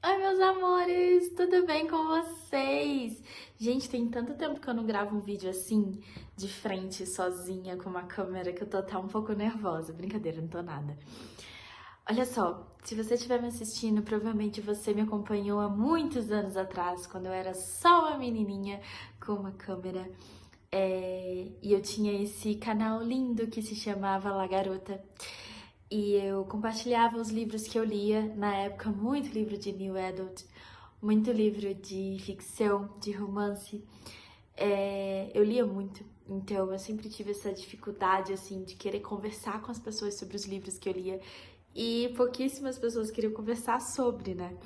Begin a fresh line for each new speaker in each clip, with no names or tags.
Oi, meus amores, tudo bem com vocês? Gente, tem tanto tempo que eu não gravo um vídeo assim, de frente, sozinha, com uma câmera, que eu tô até um pouco nervosa. Brincadeira, não tô nada. Olha só, se você estiver me assistindo, provavelmente você me acompanhou há muitos anos atrás, quando eu era só uma menininha com uma câmera. E eu tinha esse canal lindo que se chamava La Garota. E eu compartilhava os livros que eu lia, na época, muito livro de New Adult, muito livro de ficção, de romance. Eu lia muito, então eu sempre tive essa dificuldade, assim, de querer conversar com as pessoas sobre os livros que eu lia. E pouquíssimas pessoas queriam conversar sobre, né?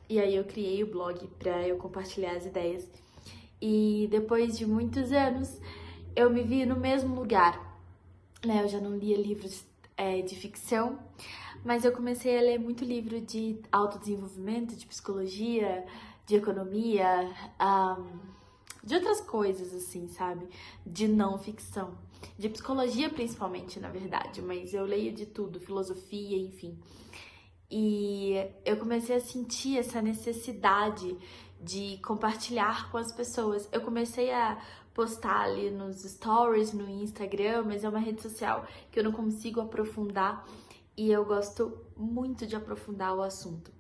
E aí eu criei o blog pra eu compartilhar as ideias. E depois de muitos anos, eu me vi no mesmo lugar, né? Eu já não lia livros de ficção, mas eu comecei a ler muito livro de autodesenvolvimento, de psicologia, de economia, de outras coisas, assim, sabe? De não ficção. De psicologia, principalmente, na verdade, mas eu leio de tudo, filosofia, enfim. E eu comecei a sentir essa necessidade de compartilhar com as pessoas. Eu comecei a postar ali nos stories, no Instagram, mas é uma rede social que eu não consigo aprofundar e eu gosto muito de aprofundar o assunto.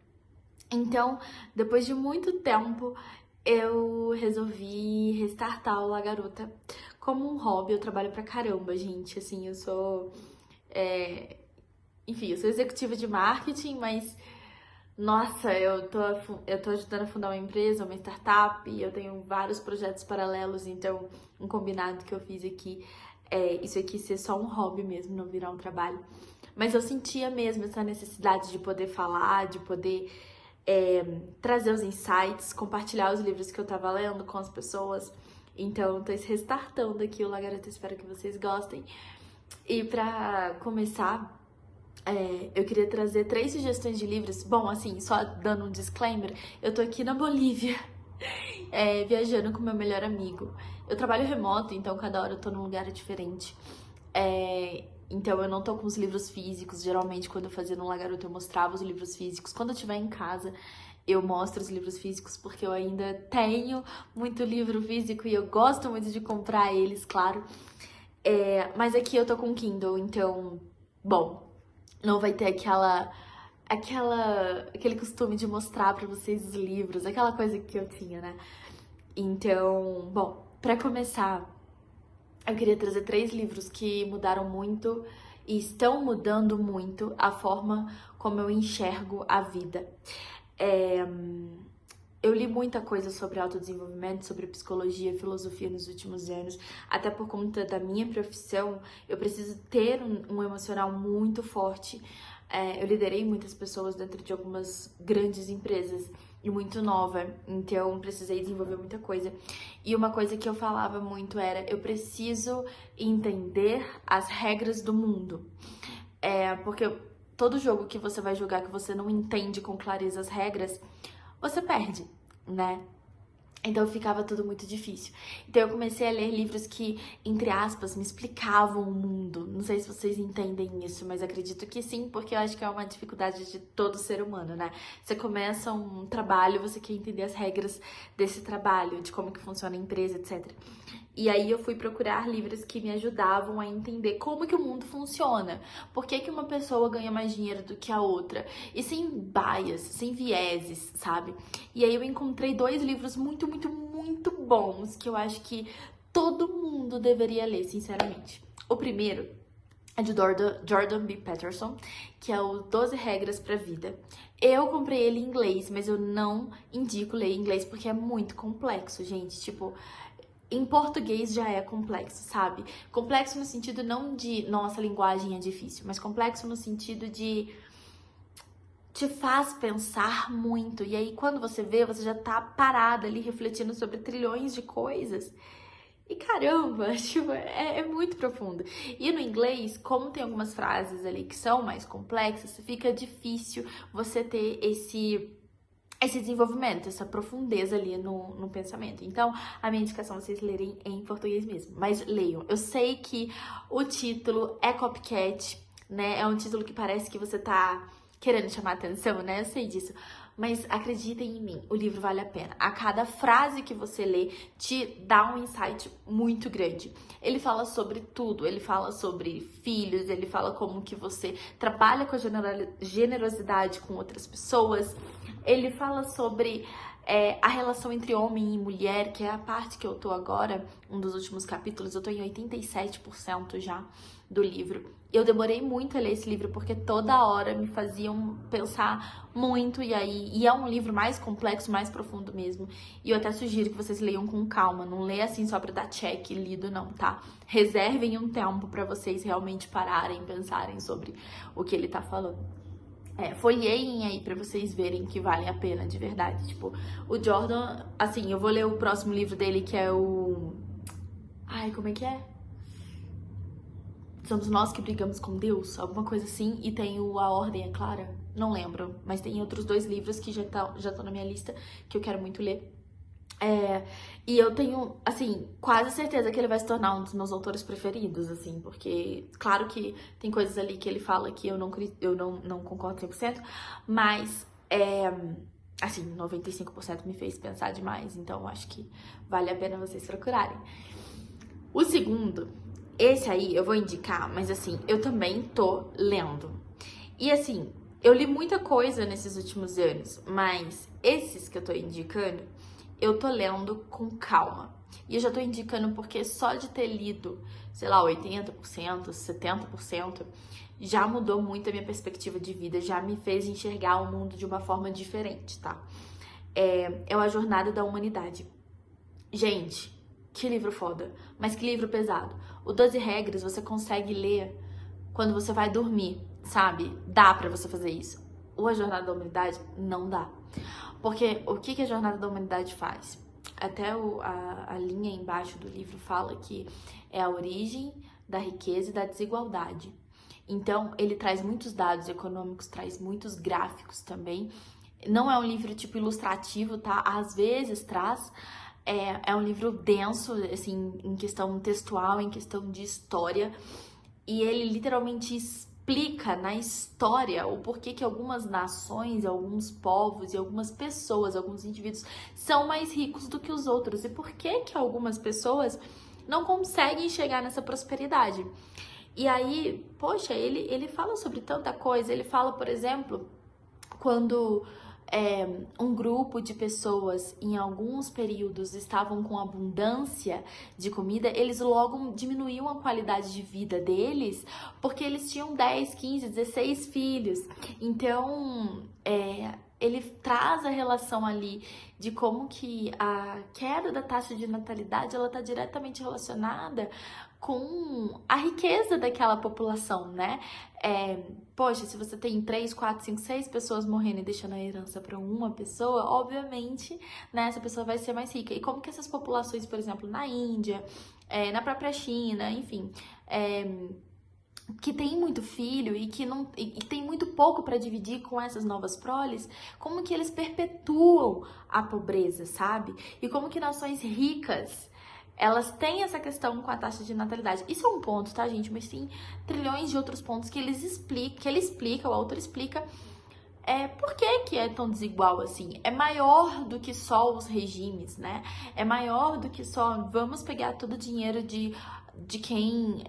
Então, depois de muito tempo, eu resolvi restartar o La Garota como um hobby. Eu trabalho pra caramba, gente. Assim, eu sou. é, Enfim, eu sou executiva de marketing, mas nossa, eu tô ajudando a fundar uma empresa, uma startup, e eu tenho vários projetos paralelos, então um combinado que eu fiz aqui é isso aqui ser só um hobby mesmo, não virar um trabalho. Mas eu sentia mesmo essa necessidade de poder falar, de poder trazer os insights, compartilhar os livros que eu tava lendo com as pessoas. Então, eu tô restartando aqui o Lagareta, espero que vocês gostem. E pra começar, eu queria trazer 3 sugestões de livros. Bom, assim, só dando um disclaimer, eu tô aqui na Bolívia, viajando com meu melhor amigo. Eu trabalho remoto, então cada hora eu tô num lugar diferente. Então eu não tô com os livros físicos. Geralmente, quando eu fazia no La Garota, eu mostrava os livros físicos. Quando eu estiver em casa, eu mostro os livros físicos, porque eu ainda tenho muito livro físico e eu gosto muito de comprar eles, claro. Mas aqui eu tô com Kindle, então, bom, não vai ter aquele costume de mostrar pra vocês os livros, aquela coisa que eu tinha, né? Então, bom, pra começar, eu queria trazer 3 livros que mudaram muito e estão mudando muito a forma como eu enxergo a vida. É, eu li muita coisa sobre autodesenvolvimento, sobre psicologia, filosofia nos últimos anos, até por conta da minha profissão, eu preciso ter um emocional muito forte. Eu liderei muitas pessoas dentro de algumas grandes empresas e muito nova, então precisei desenvolver muita coisa. E uma coisa que eu falava muito era: eu preciso entender as regras do mundo. Porque todo jogo que você vai jogar que você não entende com clareza as regras, você perde, né? Então ficava tudo muito difícil. Então eu comecei a ler livros que, entre aspas, me explicavam o mundo. Não sei se vocês entendem isso, mas acredito que sim, porque eu acho que é uma dificuldade de todo ser humano, né? Você começa um trabalho, você quer entender as regras desse trabalho, de como que funciona a empresa, etc. E aí eu fui procurar livros que me ajudavam a entender como que o mundo funciona. Por que que uma pessoa ganha mais dinheiro do que a outra? E sem bias, sem vieses, sabe? E aí eu encontrei 2 livros muito, muito, muito bons que eu acho que todo mundo deveria ler, sinceramente. O primeiro é de Jordan B. Peterson, que é o 12 Regras pra Vida. Eu comprei ele em inglês, mas eu não indico ler em inglês porque é muito complexo, gente. Tipo, em português já é complexo, sabe? Complexo no sentido não de, nossa, a linguagem é difícil, mas complexo no sentido de te faz pensar muito. E aí, quando você vê, você já tá parada ali refletindo sobre trilhões de coisas. E caramba, tipo, é muito profundo. E no inglês, como tem algumas frases ali que são mais complexas, fica difícil você ter esse desenvolvimento, essa profundeza ali no pensamento. Então, a minha indicação é vocês lerem em português mesmo, mas leiam. Eu sei que o título é copycat, né? É um título que parece que você tá querendo chamar atenção, né? Eu sei disso. Mas acreditem em mim, o livro vale a pena. A cada frase que você lê te dá um insight muito grande. Ele fala sobre tudo, ele fala sobre filhos, ele fala como que você trabalha com a generosidade com outras pessoas. Ele fala sobre a relação entre homem e mulher, que é a parte que eu tô agora, um dos últimos capítulos, eu tô em 87% já do livro. Eu demorei muito a ler esse livro porque toda hora me faziam pensar muito e é um livro mais complexo, mais profundo mesmo. E eu até sugiro que vocês leiam com calma, não leia assim só pra dar check lido não, tá? Reservem um tempo pra vocês realmente pararem, pensarem sobre o que ele tá falando. Folheiem aí pra vocês verem que vale a pena, de verdade. Tipo, o Jordan, assim, eu vou ler o próximo livro dele, que é o... Ai, como é que é? Somos nós que brigamos com Deus, alguma coisa assim. E tem o A Ordem é Clara, não lembro. Mas tem outros 2 livros que já estão na minha lista, que eu quero muito ler. E eu tenho, assim, quase certeza que ele vai se tornar um dos meus autores preferidos, assim, porque, claro que tem coisas ali que ele fala que eu não concordo 100%, mas, assim, 95% me fez pensar demais, então acho que vale a pena vocês procurarem. O segundo, esse aí eu vou indicar, mas assim, eu também tô lendo. E assim, eu li muita coisa nesses últimos anos, mas esses que eu tô indicando, eu tô lendo com calma. E eu já tô indicando porque só de ter lido, sei lá, 80%, 70%, já mudou muito a minha perspectiva de vida, já me fez enxergar o mundo de uma forma diferente, tá? É A Jornada da Humanidade. Gente, que livro foda, mas que livro pesado. O 12 Regras você consegue ler quando você vai dormir, sabe? Dá pra você fazer isso. O A Jornada da Humanidade não dá. Porque o que a Jornada da Humanidade faz? Até a linha embaixo do livro fala que é a origem da riqueza e da desigualdade. Então, ele traz muitos dados econômicos, traz muitos gráficos também. Não é um livro tipo ilustrativo, tá? Às vezes traz. É um livro denso, assim, em questão textual, em questão de história. E ele literalmente explica na história o porquê que algumas nações, alguns povos e algumas pessoas, alguns indivíduos são mais ricos do que os outros. E por que que algumas pessoas não conseguem chegar nessa prosperidade. E aí, poxa, ele fala sobre tanta coisa. Ele fala, por exemplo, quando um grupo de pessoas em alguns períodos estavam com abundância de comida, eles logo diminuíam a qualidade de vida deles porque eles tinham 10, 15, 16 filhos. Então, ele traz a relação ali de como que a queda da taxa de natalidade ela está diretamente relacionada com a riqueza daquela população, né? Poxa, se você tem 3, 4, 5, 6 pessoas morrendo e deixando a herança para uma pessoa, obviamente, né, essa pessoa vai ser mais rica. E como que essas populações, por exemplo, na Índia, na própria China, enfim, que tem muito filho e que não e tem muito pouco para dividir com essas novas proles, como que eles perpetuam a pobreza, sabe? E como que nações ricas elas têm essa questão com a taxa de natalidade. Isso é um ponto, tá, gente? Mas tem trilhões de outros pontos que ele explica, o autor explica por que é tão desigual assim. É maior do que só os regimes, né? É maior do que só vamos pegar todo o dinheiro de quem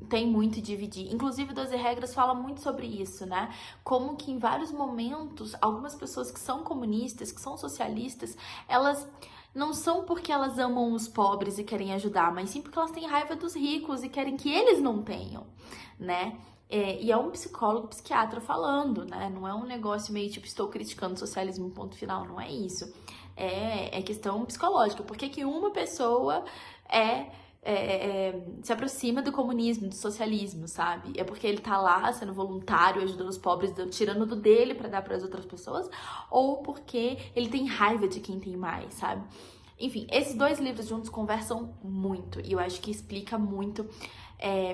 tem muito e dividir. Inclusive, 12 Regras fala muito sobre isso, né? Como que em vários momentos, algumas pessoas que são comunistas, que são socialistas, elas não são porque elas amam os pobres e querem ajudar, mas sim porque elas têm raiva dos ricos e querem que eles não tenham, né? E é um psicólogo, psiquiatra falando, né? Não é um negócio meio tipo, estou criticando o socialismo, ponto final, não é isso. É questão psicológica. Por que que uma pessoa se aproxima do comunismo, do socialismo, sabe? É porque ele tá lá sendo voluntário, ajudando os pobres, tirando do dele pra dar pras outras pessoas, ou porque ele tem raiva de quem tem mais, sabe? Enfim, esses 2 livros juntos conversam muito e eu acho que explica muito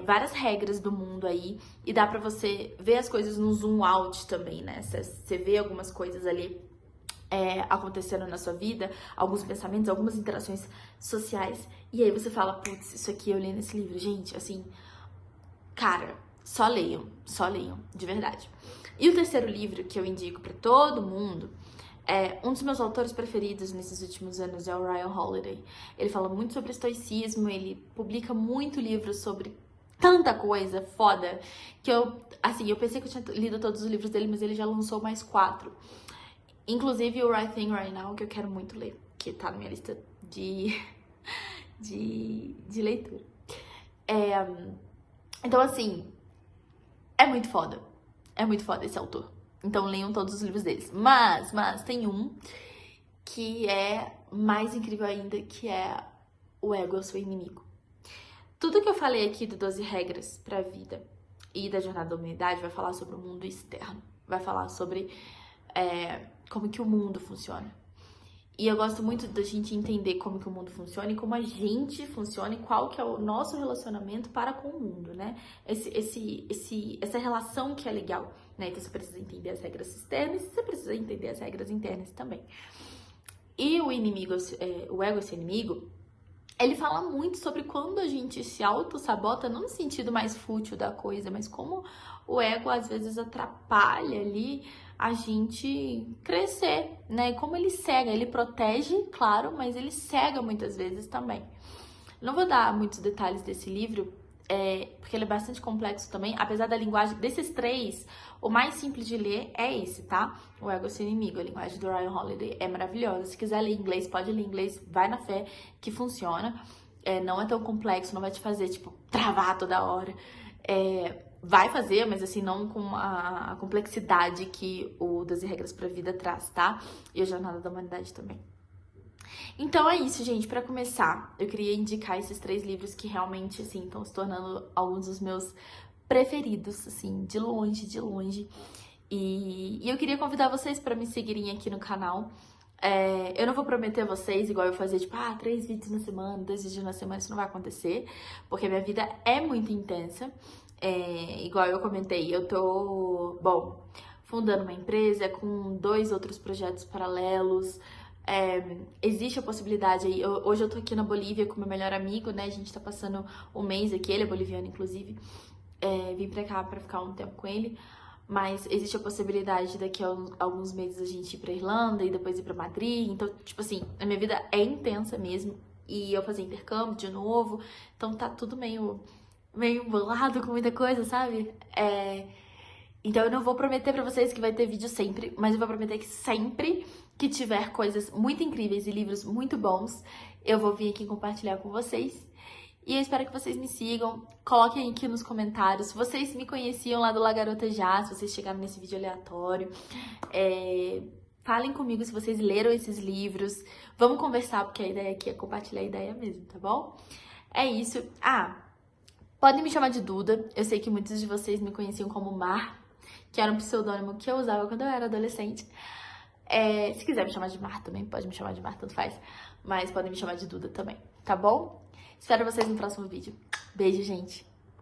várias regras do mundo aí e dá pra você ver as coisas no zoom out também, né? Você vê algumas coisas ali acontecendo na sua vida, alguns pensamentos, algumas interações sociais, e aí você fala, putz, isso aqui eu li nesse livro, gente, assim, cara, só leiam, de verdade. E o terceiro livro que eu indico pra todo mundo Um dos meus autores preferidos nesses últimos anos é o Ryan Holiday. Ele fala muito sobre estoicismo, ele publica muito livros sobre tanta coisa foda, que eu pensei que eu tinha lido todos os livros dele, mas ele já lançou mais 4. Inclusive o Right Thing Right Now, que eu quero muito ler, que tá na minha lista de leitura. Então, assim, é muito foda. É muito foda esse autor. Então, leiam todos os livros deles. Mas tem um que é mais incrível ainda, que é O Ego é o Seu Inimigo. Tudo que eu falei aqui do 12 Regras pra Vida e da Jornada da Humanidade vai falar sobre o mundo externo. Vai falar sobre como que o mundo funciona. E eu gosto muito da gente entender como que o mundo funciona e como a gente funciona e qual que é o nosso relacionamento para com o mundo, né? Essa relação que é legal, né? Então você precisa entender as regras externas e você precisa entender as regras internas também. E o inimigo, o ego, esse inimigo, ele fala muito sobre quando a gente se auto-sabota, não no sentido mais fútil da coisa, mas como o ego às vezes atrapalha ali a gente crescer, né? E como ele cega, ele protege, claro, mas ele cega muitas vezes também. Não vou dar muitos detalhes desse livro, porque ele é bastante complexo também, apesar da linguagem desses 3, o mais simples de ler é esse, tá? O Ego é Seu Inimigo, a linguagem do Ryan Holiday é maravilhosa. Se quiser ler inglês, pode ler inglês, vai na fé que funciona. Não é tão complexo, não vai te fazer, tipo, travar toda hora. Vai fazer, mas assim, não com a complexidade que o 12 Regras pra Vida traz, tá? E a Jornada da Humanidade também. Então é isso, gente. Pra começar, eu queria indicar esses 3 livros que realmente, assim, estão se tornando alguns dos meus preferidos, assim, de longe, de longe. E eu queria convidar vocês pra me seguirem aqui no canal. Eu não vou prometer a vocês, igual eu fazia, tipo, 3 vídeos na semana, 2 vídeos na semana, isso não vai acontecer, porque a minha vida é muito intensa. Igual eu comentei, eu tô, fundando uma empresa com 2 outros projetos paralelos. Existe a possibilidade aí, hoje eu tô aqui na Bolívia com meu melhor amigo, né, a gente tá passando um mês aqui, ele é boliviano, inclusive, vim pra cá pra ficar um tempo com ele, mas existe a possibilidade daqui a alguns meses a gente ir pra Irlanda e depois ir pra Madrid, então, tipo assim, a minha vida é intensa mesmo, e eu fazer intercâmbio de novo, então tá tudo meio embolado com muita coisa, sabe? Então eu não vou prometer pra vocês que vai ter vídeo sempre, mas eu vou prometer que sempre que tiver coisas muito incríveis e livros muito bons, eu vou vir aqui compartilhar com vocês. E eu espero que vocês me sigam, coloquem aqui nos comentários se vocês me conheciam lá do La Garota Já, se vocês chegaram nesse vídeo aleatório. Falem comigo se vocês leram esses livros. Vamos conversar, porque a ideia aqui é compartilhar a ideia mesmo, tá bom? É isso. Podem me chamar de Duda. Eu sei que muitos de vocês me conheciam como Mar, que era um pseudônimo que eu usava quando eu era adolescente. Se quiser me chamar de Mar também, pode me chamar de Mar, tanto faz. Mas podem me chamar de Duda também, tá bom? Espero vocês no próximo vídeo. Beijo, gente!